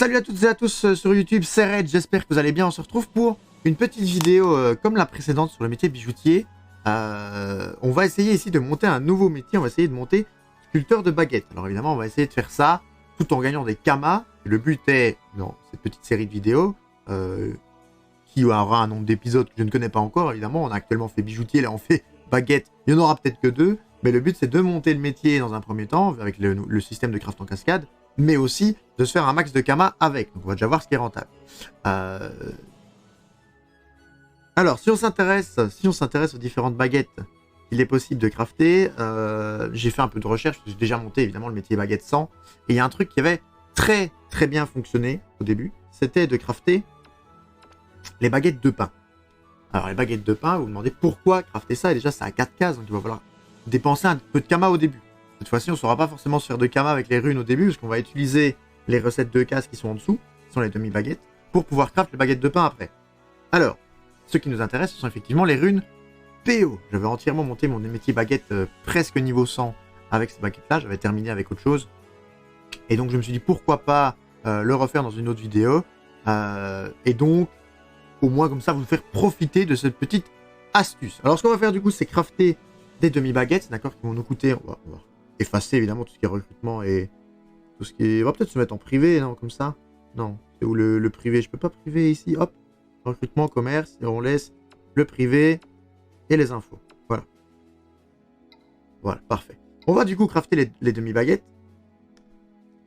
Salut à toutes et à tous sur YouTube, c'est Red, j'espère que vous allez bien. On se retrouve pour une petite vidéo comme la précédente sur le métier bijoutier. On va essayer ici de monter un nouveau métier, on va essayer de monter sculpteur de baguettes. Alors évidemment, on va essayer de faire ça tout en gagnant des kamas. Le but est, dans cette petite série de vidéos, qui aura un nombre d'épisodes que je ne connais pas encore, évidemment. On a actuellement fait bijoutier, là on fait baguette, il n'y en aura peut-être que 2. Mais le but c'est de monter le métier dans un premier temps, avec le système de craft en cascade, mais aussi de se faire un max de kamas avec. Donc on va déjà voir ce qui est rentable. Alors, si on s'intéresse aux différentes baguettes qu'il est possible de crafter, j'ai fait un peu de recherche, j'ai déjà monté évidemment le métier baguette 100, et il y a un truc qui avait très très bien fonctionné au début, c'était de crafter les baguettes de pain. Alors les baguettes de pain, vous vous demandez pourquoi crafter ça, et déjà c'est à 4 cases, donc il va falloir dépenser un peu de kamas au début. Cette fois-ci, on ne saura pas forcément se faire de kamas avec les runes au début, parce qu'on va utiliser les recettes de cases qui sont en dessous, qui sont les demi-baguettes, pour pouvoir craft les baguettes de pain après. Alors, ce qui nous intéresse, ce sont effectivement les runes PO. J'avais entièrement monté mon métier baguette presque niveau 100 avec ces baguettes-là, j'avais terminé avec autre chose. Et donc je me suis dit pourquoi pas le refaire dans une autre vidéo, et donc au moins comme ça vous faire profiter de cette petite astuce. Alors ce qu'on va faire du coup, c'est crafter des demi-baguettes, d'accord, qui vont nous coûter, on va effacer évidemment tout ce qui est recrutement et tout ce qui est... On va peut-être se mettre en privé, non, comme ça. Non, c'est où le privé? Je peux pas privé ici, hop, recrutement, commerce, et on laisse le privé et les infos. Voilà. Voilà, parfait. On va du coup crafter les demi-baguettes,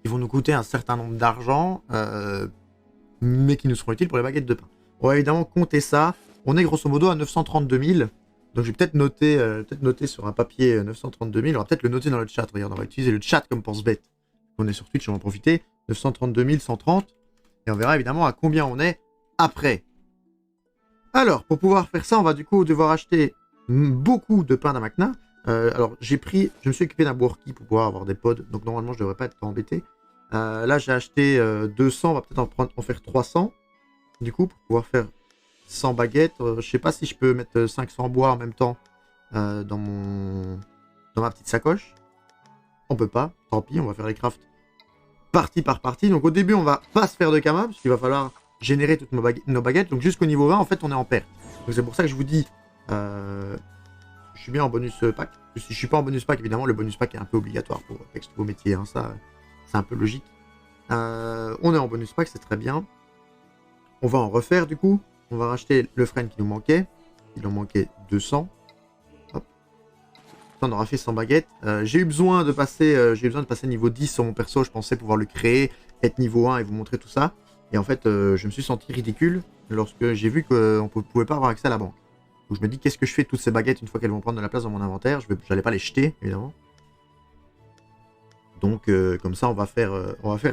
qui vont nous coûter un certain nombre d'argent, mais qui nous seront utiles pour les baguettes de pain. On va évidemment compter ça. On est grosso modo à 932 000. Donc je vais peut-être noter sur un papier 932 000. On va peut-être le noter dans le chat. Regarde, on va utiliser le chat comme pense-bête. On est sur Twitch, on va en profiter. 932 130. Et on verra évidemment à combien on est après. Alors, pour pouvoir faire ça, on va du coup devoir acheter beaucoup de pain d'Amacna. Alors, je me suis équipé d'un worky pour pouvoir avoir des pods. Donc normalement, je devrais pas être embêté. Là, j'ai acheté 200. On va peut-être en faire 300. Du coup, pour pouvoir faire 100 baguettes. Je sais pas si je peux mettre 500 bois en même temps dans ma petite sacoche. On peut pas, tant pis, on va faire les crafts partie par partie. Donc au début, on va pas se faire de kamas, parce qu'il va falloir générer toutes nos baguettes. Donc jusqu'au niveau 20, en fait, on est en perte. Donc c'est pour ça que je vous dis, je suis bien en bonus pack. Si je suis pas en bonus pack, évidemment, le bonus pack est un peu obligatoire pour ce nouveau métier. Hein, ça, c'est un peu logique. On est en bonus pack, c'est très bien. On va en refaire du coup. On va racheter le frame qui nous manquait. Il en manquait 200. Hop. On aura fait 100 baguettes. J'ai eu besoin de passer niveau 10 sur mon perso. Je pensais pouvoir le créer, être niveau 1 et vous montrer tout ça. Et en fait, je me suis senti ridicule lorsque j'ai vu qu'on ne pouvait pas avoir accès à la banque. Donc je me dis, qu'est-ce que je fais de toutes ces baguettes une fois qu'elles vont prendre de la place dans mon inventaire? Je n'allais pas les jeter, évidemment. Donc comme ça, on va faire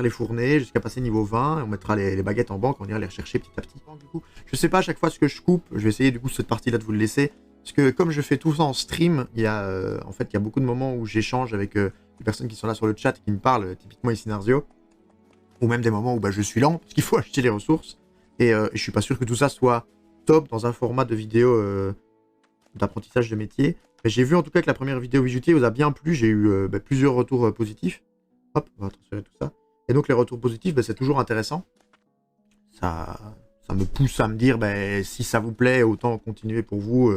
les fournées jusqu'à passer niveau 20. Et on mettra les baguettes en banque, on ira les rechercher petit à petit. Du coup, je sais pas à chaque fois ce que je coupe. Je vais essayer du coup cette partie-là de vous le laisser. Parce que comme je fais tout ça en stream, il y a beaucoup de moments où j'échange avec les personnes qui sont là sur le chat et qui me parlent, typiquement ici Narzio. Ou même des moments où je suis lent, parce qu'il faut acheter les ressources. Et je suis pas sûr que tout ça soit top dans un format de vidéo d'apprentissage de métier. Mais j'ai vu en tout cas que la première vidéo bijoutier vous a bien plu. J'ai eu plusieurs retours positifs. Hop, on va transférer tout ça. Et donc les retours positifs, c'est toujours intéressant. Ça me pousse à me dire, si ça vous plaît, autant continuer pour vous.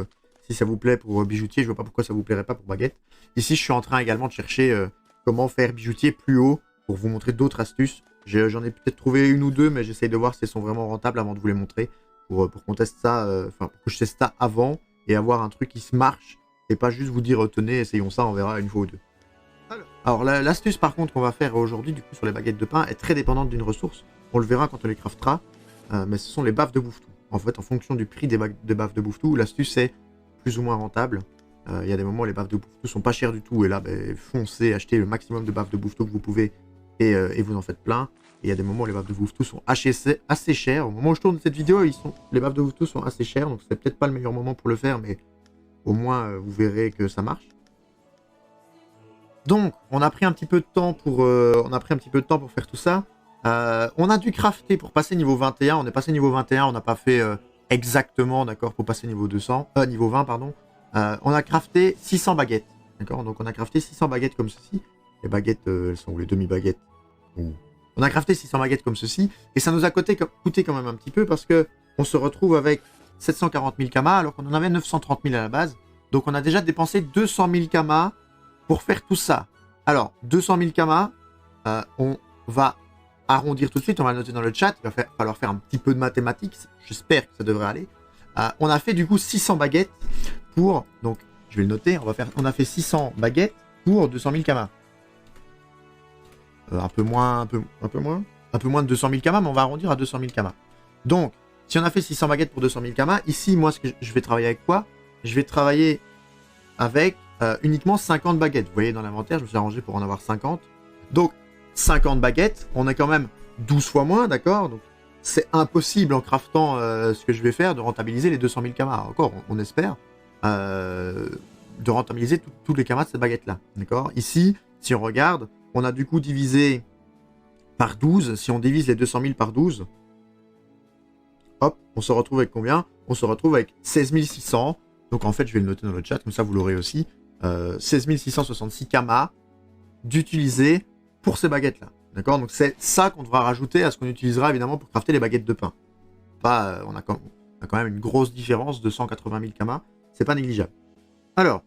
Si ça vous plaît pour bijoutier, je vois pas pourquoi ça vous plairait pas pour baguette. Ici, je suis en train également de chercher comment faire bijoutier plus haut pour vous montrer d'autres astuces. J'en ai peut-être trouvé une ou deux, mais j'essaye de voir si elles sont vraiment rentables avant de vous les montrer. Pour qu'on teste ça, pour que je teste ça avant et avoir un truc qui se marche et pas juste vous dire tenez, essayons ça, on verra une fois ou deux. Alors l'astuce par contre qu'on va faire aujourd'hui du coup sur les baguettes de pain est très dépendante d'une ressource. On le verra quand on les craftera, mais ce sont les baffes de bouffetou. En fait, en fonction du prix des baffes de bouffetou, l'astuce est plus ou moins rentable. Il y a des moments où les baffes de bouffetou sont pas chères du tout et là, foncez, achetez le maximum de baffes de bouffetou que vous pouvez et vous en faites plein. Et il y a des moments où les baffes de bouffetou sont assez chères. Au moment où je tourne cette vidéo, les baffes de bouffetou sont assez chères, donc c'est peut-être pas le meilleur moment pour le faire, mais au moins vous verrez que ça marche. Donc, on a pris un petit peu de temps pour faire tout ça. On a dû crafter pour passer niveau 21. On est passé niveau 21, on n'a pas fait exactement, d'accord, pour passer niveau 20, pardon. On a crafté 600 baguettes, d'accord. Donc, on a crafté 600 baguettes comme ceci. Les baguettes, elles sont où les demi-baguettes? On a crafté 600 baguettes comme ceci, et ça nous a coûté quand même un petit peu, parce que on se retrouve avec 740 000 kamas, alors qu'on en avait 930 000 à la base. Donc on a déjà dépensé 200 000 kamas pour faire tout ça. Alors, 200 000 kamas, on va arrondir tout de suite, on va le noter dans le chat, il va falloir faire un petit peu de mathématiques, j'espère que ça devrait aller. On a fait du coup 600 baguettes pour, donc je vais le noter, on a fait 600 baguettes pour 200 000 kamas. Un peu moins de 200 000 kamas, mais on va arrondir à 200 000 kamas. Donc, si on a fait 600 baguettes pour 200 000 kamas, ici, moi, je vais travailler avec quoi? Je vais travailler avec uniquement 50 baguettes. Vous voyez, dans l'inventaire, je me suis arrangé pour en avoir 50. Donc, 50 baguettes, on a quand même 12 fois moins, d'accord? Donc, c'est impossible en craftant ce que je vais faire de rentabiliser les 200 000 kamas. Encore, on espère, de rentabiliser tous les kamas de cette baguette-là, d'accord? Ici, si on regarde, on a du coup divisé par 12. Si on divise les 200 000 par 12, hop, on se retrouve avec combien? On se retrouve avec 16 600. Donc en fait, je vais le noter dans le chat, comme ça vous l'aurez aussi. 16 666 kamas d'utiliser pour ces baguettes-là. D'accord? Donc c'est ça qu'on devra rajouter à ce qu'on utilisera évidemment pour crafter les baguettes de pain. On a quand même une grosse différence de 180 000 kamas. C'est pas négligeable. Alors,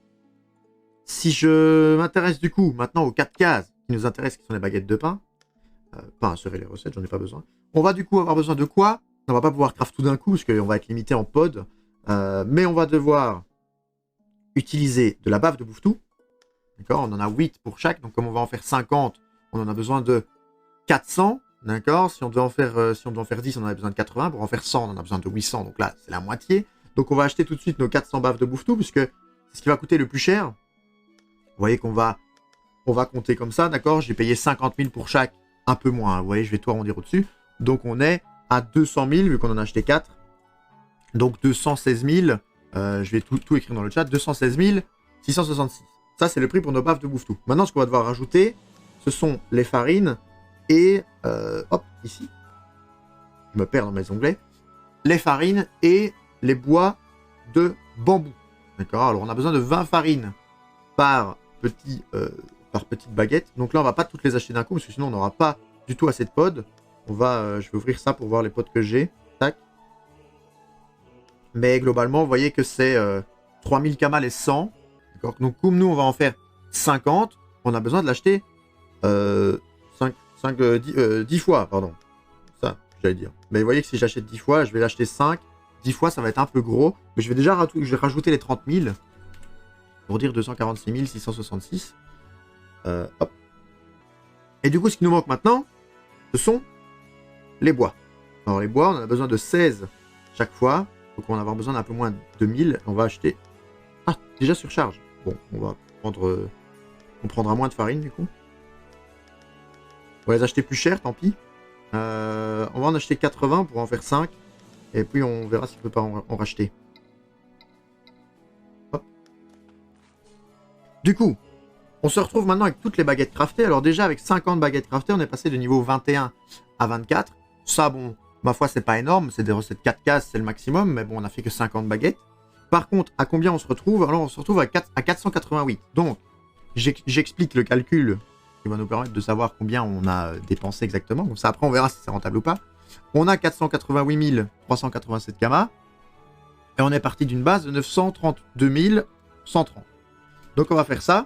si je m'intéresse du coup maintenant aux 4 cases qui nous intéressent, qui sont les baguettes de pain, pas insérer les recettes, j'en ai pas besoin. On va du coup avoir besoin de quoi? On va pas pouvoir craft tout d'un coup, parce qu'on va être limité en pod, mais on va devoir utiliser de la bave de bouffe-tout. D'accord? On en a 8 pour chaque, donc comme on va en faire 50, on en a besoin de 400. D'accord? Si on devait en faire 10, on en a besoin de 80. Pour en faire 100, on en a besoin de 800, donc là, c'est la moitié. Donc on va acheter tout de suite nos 400 baves de bouffe-tout, puisque c'est ce qui va coûter le plus cher. Vous voyez qu'on va compter comme ça, d'accord? J'ai payé 50 000 pour chaque, un peu moins. Vous voyez, je vais tout arrondir au-dessus. Donc on est à 200 000, vu qu'on en a acheté 4. Donc 216 000, je vais tout écrire dans le chat, 216 666. Ça, c'est le prix pour nos baves de bouffe-tout. Maintenant, ce qu'on va devoir rajouter, ce sont les farines et... hop, ici. Je me perds dans mes onglets. Les farines et les bois de bambou. D'accord? Alors, on a besoin de 20 farines par petite baguette. Donc là, on va pas toutes les acheter d'un coup, parce que sinon, on n'aura pas du tout assez de pods. Je vais ouvrir ça pour voir les pods que j'ai. Tac. Mais globalement, vous voyez que c'est 3000 kamas les 100. D'accord? Donc, comme nous, on va en faire 50, on a besoin de l'acheter 10 fois, pardon. Ça, j'allais dire. Mais vous voyez que si j'achète 10 fois, je vais l'acheter 5. 10 fois, ça va être un peu gros. Mais je vais rajouter les 30 000 pour dire 246 666. Hop. Et du coup, ce qui nous manque maintenant, ce sont les bois. Alors, les bois, on en a besoin de 16 chaque fois. Donc, on va avoir besoin d'un peu moins de 1000. On va acheter... Ah, déjà surcharge. Bon, on prendra moins de farine, du coup. On va les acheter plus cher, tant pis. On va en acheter 80 pour en faire 5. Et puis, on verra si on peut pas en racheter. Hop. Du coup, on se retrouve maintenant avec toutes les baguettes craftées. Alors déjà, avec 50 baguettes craftées, on est passé de niveau 21 à 24. Ça, bon, ma foi, c'est pas énorme. C'est des recettes 4 cases, c'est le maximum. Mais bon, on a fait que 50 baguettes. Par contre, à combien on se retrouve? Alors, on se retrouve à 488. Donc, j'explique le calcul qui va nous permettre de savoir combien on a dépensé exactement. Donc ça, après, on verra si c'est rentable ou pas. On a 488 387 kamas. Et on est parti d'une base de 932 130. Donc, on va faire ça.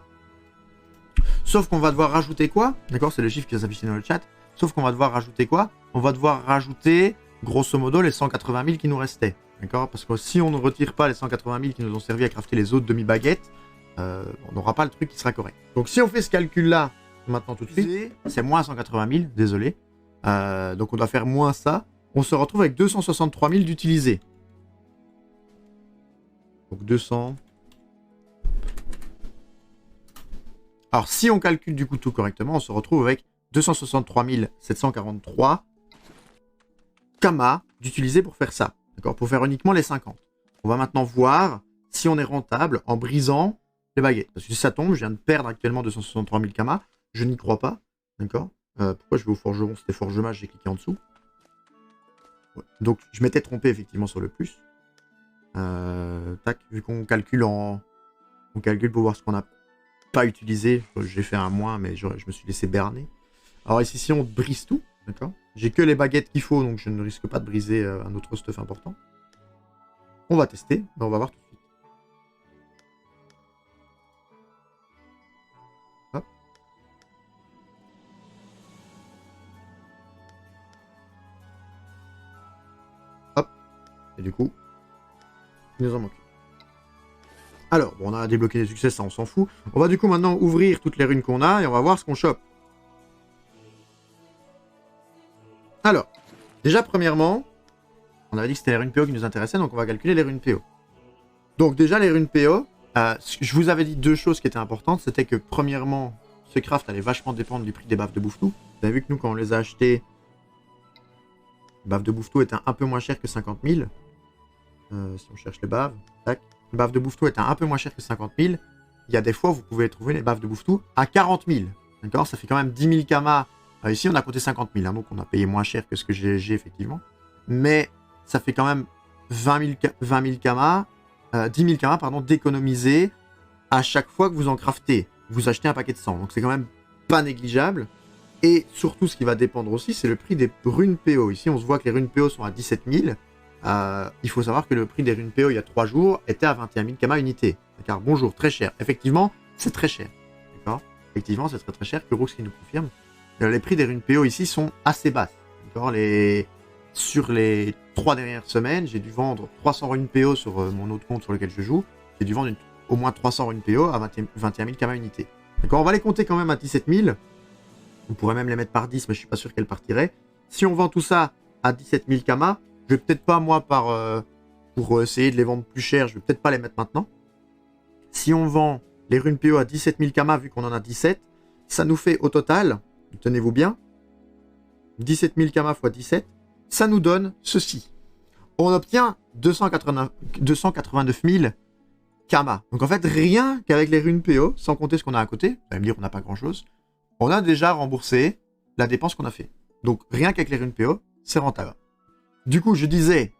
Sauf qu'on va devoir rajouter quoi? D'accord, c'est le chiffre qui s'affiche dans le chat. Sauf qu'on va devoir rajouter quoi? On va devoir rajouter, grosso modo, les 180 000 qui nous restaient. D'accord? Parce que si on ne retire pas les 180 000 qui nous ont servi à crafter les autres demi-baguettes, on n'aura pas le truc qui sera correct. Donc si on fait ce calcul-là, maintenant tout de suite, c'est moins 180 000, désolé. Donc on doit faire moins ça. On se retrouve avec 263 000 d'utilisés. Donc 200... Alors, si on calcule du coup tout correctement, on se retrouve avec 263 743 kamas d'utiliser pour faire ça. D'accord? Pour faire uniquement les 50. On va maintenant voir si on est rentable en brisant les baguettes. Parce que si ça tombe, je viens de perdre actuellement 263 000 kamas. Je n'y crois pas. D'accord? Pourquoi je vais au forgeron? C'était forgemage, j'ai cliqué en dessous. Ouais. Donc, je m'étais trompé effectivement sur le plus. Tac, vu qu'on calcule on calcule pour voir ce qu'on a pas utilisé. J'ai fait un moins, mais je me suis laissé berner. Alors ici, si on brise tout, D'accord. J'ai que les baguettes qu'il faut, donc je ne risque pas de briser un autre stuff important. On va tester, mais on va voir tout de suite. Hop. Hop. Et du coup, il nous en manque. Alors, bon, on a débloqué des succès, ça on s'en fout. On va du coup maintenant ouvrir toutes les runes qu'on a et on va voir ce qu'on chope. Alors, déjà premièrement, on avait dit que c'était les runes PO qui nous intéressaient, donc on va calculer les runes PO. Donc déjà les runes PO, je vous avais dit deux choses qui étaient importantes, c'était que premièrement, ce craft allait vachement dépendre du prix des baffes de Bouftou. Vous avez vu que nous quand on les a achetés, les baffes de Bouftou étaient un peu moins chères que 50 000. Si on cherche les baffes, tac. Les baffes de Bouftou étaient un peu moins chères que 50 000. Il y a des fois où vous pouvez trouver les baffes de Bouftou à 40 000. D'accord, ça fait quand même 10 000 kamas. Ici on a compté 50 000, hein, donc on a payé moins cher que ce que j'ai effectivement. Mais ça fait quand même 20 000 kamas, 10 000 kamas pardon, d'économiser à chaque fois que vous en craftez. Vous achetez un paquet de 100, donc c'est quand même pas négligeable. Et surtout, ce qui va dépendre aussi, c'est le prix des runes PO. Ici, on se voit que les runes PO sont à 17 000. Il faut savoir que le prix des runes PO il y a 3 jours était à 21 000 kamas unité. Car bonjour, très cher. Effectivement, c'est très cher. D'accord. Effectivement, c'est très très cher. Que Roux qui nous confirme. Les prix des runes PO ici sont assez basses. D'accord. Sur les 3 dernières semaines, j'ai dû vendre 300 runes PO sur mon autre compte sur lequel je joue. J'ai dû vendre au moins 300 runes PO à 21 000 kamas unité. D'accord. On va les compter quand même à 17 000. On pourrait même les mettre par 10, mais je suis pas sûr qu'elles partiraient. Si on vend tout ça à 17 000 kamas, je vais peut-être pas, moi, pour essayer de les vendre plus cher, je vais peut-être pas les mettre maintenant. Si on vend les runes PO à 17 000 kamas, vu qu'on en a 17, ça nous fait au total, tenez-vous bien, 17 000 kamas x 17, ça nous donne ceci. On obtient 289 000 kamas. Donc en fait, rien qu'avec les runes PO, sans compter ce qu'on a à côté, vous allez me dire qu'on n'a pas grand-chose, on a déjà remboursé la dépense qu'on a fait. Donc rien qu'avec les runes PO, c'est rentable. Du coup, je disais,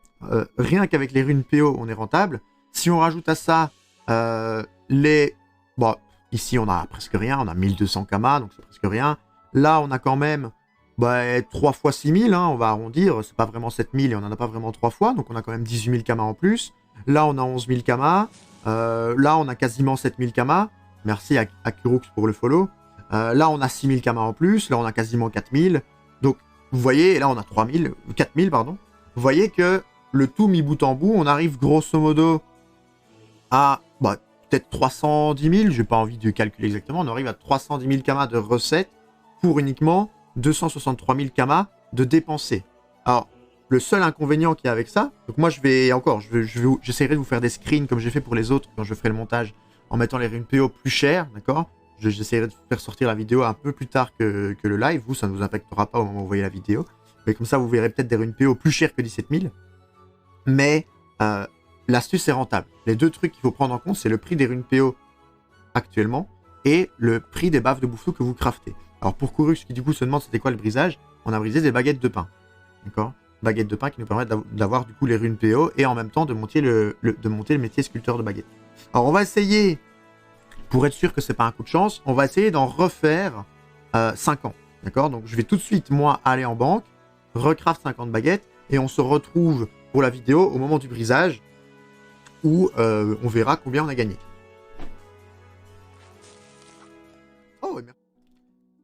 rien qu'avec les runes PO, on est rentable. Si on rajoute à ça Bon, ici, on a presque rien. On a 1200 kamas, donc c'est presque rien. Là, on a quand même 3 fois 6000, hein, on va arrondir. C'est pas vraiment 7000 et on n'en a pas vraiment 3 fois. Donc on a quand même 18 000 kamas en plus. Là, on a 11 000 kamas. Là, on a quasiment 7000 kamas. Merci à Kurux pour le follow. Là, on a 6000 kamas en plus. Là, on a quasiment 4000. Donc, vous voyez, et là, on a 4000, pardon. Vous voyez que le tout mis bout en bout, on arrive grosso modo à peut-être 310 000. J'ai pas envie de calculer exactement. On arrive à 310 000 kamas de recettes pour uniquement 263 000 kamas de dépensés. Alors, le seul inconvénient qu'il y a avec ça, donc moi, j'essaierai de vous faire des screens comme j'ai fait pour les autres quand je ferai le montage en mettant les runes PO plus chères, d'accord. J'essaierai de faire sortir la vidéo un peu plus tard que le live. Vous, ça ne vous impactera pas au moment où vous voyez la vidéo. Mais comme ça, vous verrez peut-être des runes PO plus chères que 17 000. Mais l'astuce est rentable. Les deux trucs qu'il faut prendre en compte, c'est le prix des runes PO actuellement et le prix des baffes de Bouftou que vous craftez. Alors pour Kurux, qui du coup se demande c'était quoi le brisage, on a brisé des baguettes de pain. D'accord. Baguettes de pain qui nous permettent d'avoir du coup les runes PO et en même temps de monter le métier sculpteur de baguette. Alors on va essayer, pour être sûr que c'est pas un coup de chance, on va essayer d'en refaire 50. D'accord. Donc je vais tout de suite, moi, aller en banque, recraft 50 baguettes et on se retrouve pour la vidéo au moment du brisage où on verra combien on a gagné. Oh, merci.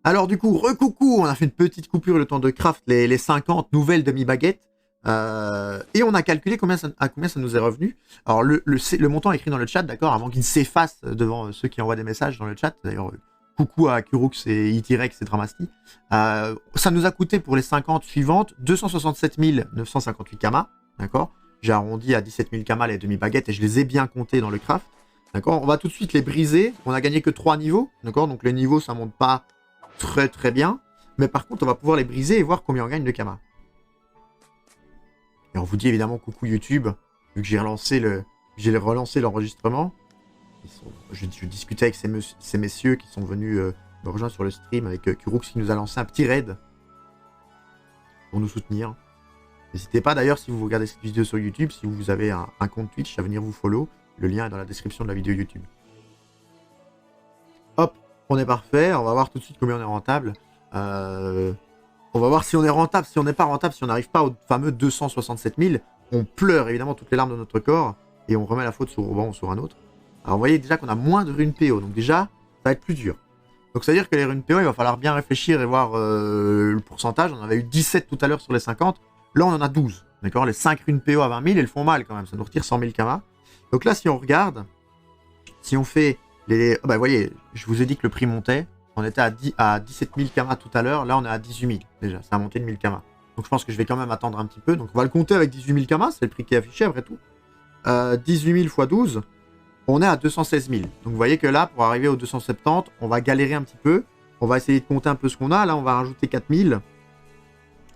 Alors du coup, recoucou, on a fait une petite coupure le temps de craft les 50 nouvelles demi-baguettes. Et on a calculé combien ça nous est revenu. Alors le montant est écrit dans le chat, d'accord, avant qu'il ne s'efface devant ceux qui envoient des messages dans le chat. D'ailleurs, coucou à Kurux et Itirex et Dramasti. Ça nous a coûté pour les 50 suivantes 267 958 kamas, d'accord. J'ai arrondi à 17 000 kamas les demi-baguettes et je les ai bien comptées dans le craft. D'accord, on va tout de suite les briser. On a gagné que 3 niveaux, d'accord. Donc les niveaux, ça monte pas très très bien. Mais par contre, on va pouvoir les briser et voir combien on gagne de kamas. Et on vous dit évidemment coucou YouTube, vu que j'ai relancé l'enregistrement. Je discutais avec ces messieurs qui sont venus me rejoindre sur le stream avec Kurux qui nous a lancé un petit raid pour nous soutenir. N'hésitez pas d'ailleurs, si vous regardez cette vidéo sur YouTube, si vous avez un compte Twitch, à venir vous follow. Le lien est dans la description de la vidéo YouTube. Hop, on est parfait. On va voir tout de suite combien on est rentable. On va voir si on est rentable. Si on n'est pas rentable, si on n'arrive pas au fameux 267 000, on pleure évidemment toutes les larmes de notre corps et on remet la faute sur Urban ou sur un autre. Alors vous voyez déjà qu'on a moins de runes PO, donc déjà, ça va être plus dur. Donc ça veut dire que les runes PO, il va falloir bien réfléchir et voir le pourcentage. On avait eu 17 tout à l'heure sur les 50. Là, on en a 12. D'accord, les 5 runes PO à 20 000, elles font mal quand même. Ça nous retire 100 000 kamas. Donc là, si on regarde, si on fait les... bah, vous voyez, je vous ai dit que le prix montait. On était à 17 000 kamas tout à l'heure. Là, on est à 18 000 déjà. Ça a monté de 1000 kamas. Donc je pense que je vais quand même attendre un petit peu. Donc on va le compter avec 18 000 kamas. C'est le prix qui est affiché après tout. 18 000 x 12, on est à 216 000. Donc vous voyez que là, pour arriver aux 270, on va galérer un petit peu. On va essayer de compter un peu ce qu'on a. Là, on va rajouter 4 000.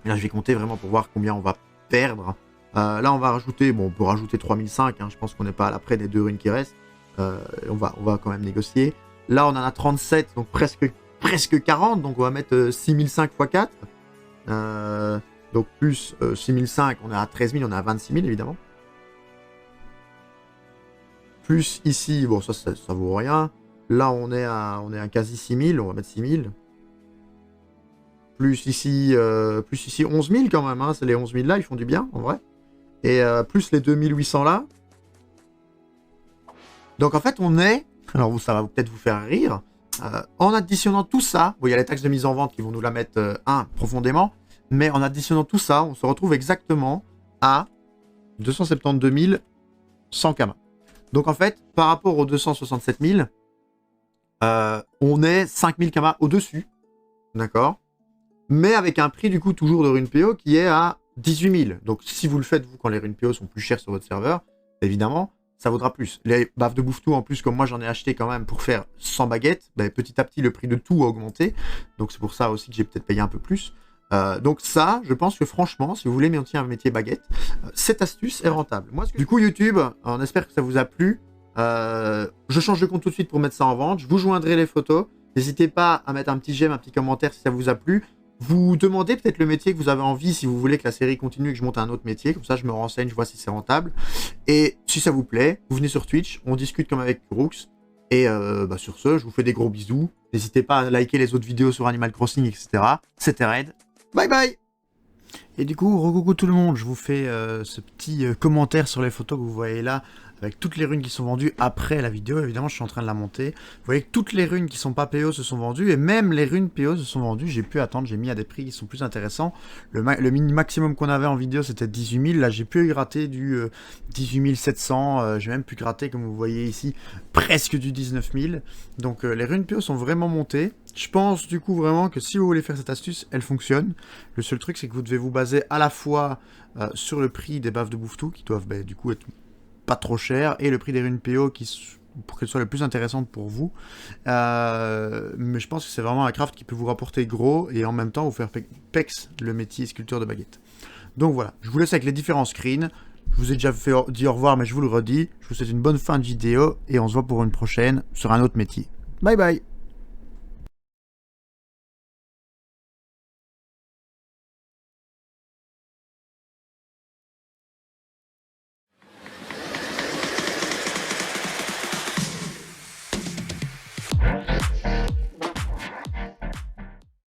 Et là, je vais compter vraiment pour voir combien on va perdre. Là, on va rajouter... Bon, on peut rajouter 3005. Hein, je pense qu'on n'est pas à l'après des 2 runes qui restent. On va quand même négocier. Là, on en a 37, donc presque 40. Donc on va mettre 6005 x 4. Donc plus 6005, on est à 13 000, on est à 26 000 évidemment. Plus ici, bon ça vaut rien. Là on est à quasi 6 000, on va mettre 6 000. Plus ici 11 000 quand même, hein. C'est les 11 000 là, ils font du bien en vrai. Et plus les 2800 là. Donc en fait on est, alors ça va peut-être vous faire rire, en additionnant tout ça, bon il y a les taxes de mise en vente qui vont nous la mettre profondément, mais en additionnant tout ça, on se retrouve exactement à 272 100 kamas. Donc en fait, par rapport aux 267 000, on est 5000 kamas au-dessus, d'accord? Mais avec un prix du coup toujours de rune PO qui est à 18 000. Donc si vous le faites vous quand les runes PO sont plus chères sur votre serveur, évidemment, ça vaudra plus. Les baffes de bouffe-tout, en plus, comme moi j'en ai acheté quand même pour faire 100 baguettes, bah, petit à petit le prix de tout a augmenté. Donc c'est pour ça aussi que j'ai peut-être payé un peu plus. Donc ça, je pense que franchement, si vous voulez monter un métier baguette, cette astuce est rentable. Moi, du coup, YouTube, on espère que ça vous a plu. Je change de compte tout de suite pour mettre ça en vente. Je vous joindrai les photos. N'hésitez pas à mettre un petit j'aime, un petit commentaire si ça vous a plu. Vous demandez peut-être le métier que vous avez envie, si vous voulez que la série continue et que je monte un autre métier. Comme ça, je me renseigne, je vois si c'est rentable. Et si ça vous plaît, vous venez sur Twitch, on discute comme avec Kurux. Et sur ce, je vous fais des gros bisous. N'hésitez pas à liker les autres vidéos sur Animal Crossing, etc. C'était Red. Bye bye! Et du coup, recoucou tout le monde, je vous fais ce petit commentaire sur les photos que vous voyez là, avec toutes les runes qui sont vendues après la vidéo. Évidemment, je suis en train de la monter. Vous voyez que toutes les runes qui sont pas PO se sont vendues, et même les runes PO se sont vendues. J'ai pu attendre, j'ai mis à des prix qui sont plus intéressants. Le maximum qu'on avait en vidéo, c'était 18 000. Là, j'ai pu gratter du 18 700. J'ai même pu gratter, comme vous voyez ici, presque du 19 000. Donc, les runes PO sont vraiment montées. Je pense du coup vraiment que si vous voulez faire cette astuce, elle fonctionne. Le seul truc, c'est que vous devez vous baser à la fois sur le prix des baffes de bouffe-tout, qui doivent du coup être pas trop chères, et le prix des runes PO pour qu'elles soient les plus intéressantes pour vous. Mais je pense que c'est vraiment un craft qui peut vous rapporter gros et en même temps vous faire pex le métier sculpteur de baguette. Donc voilà, je vous laisse avec les différents screens. Je vous ai déjà dit au revoir, mais je vous le redis. Je vous souhaite une bonne fin de vidéo et on se voit pour une prochaine sur un autre métier. Bye bye!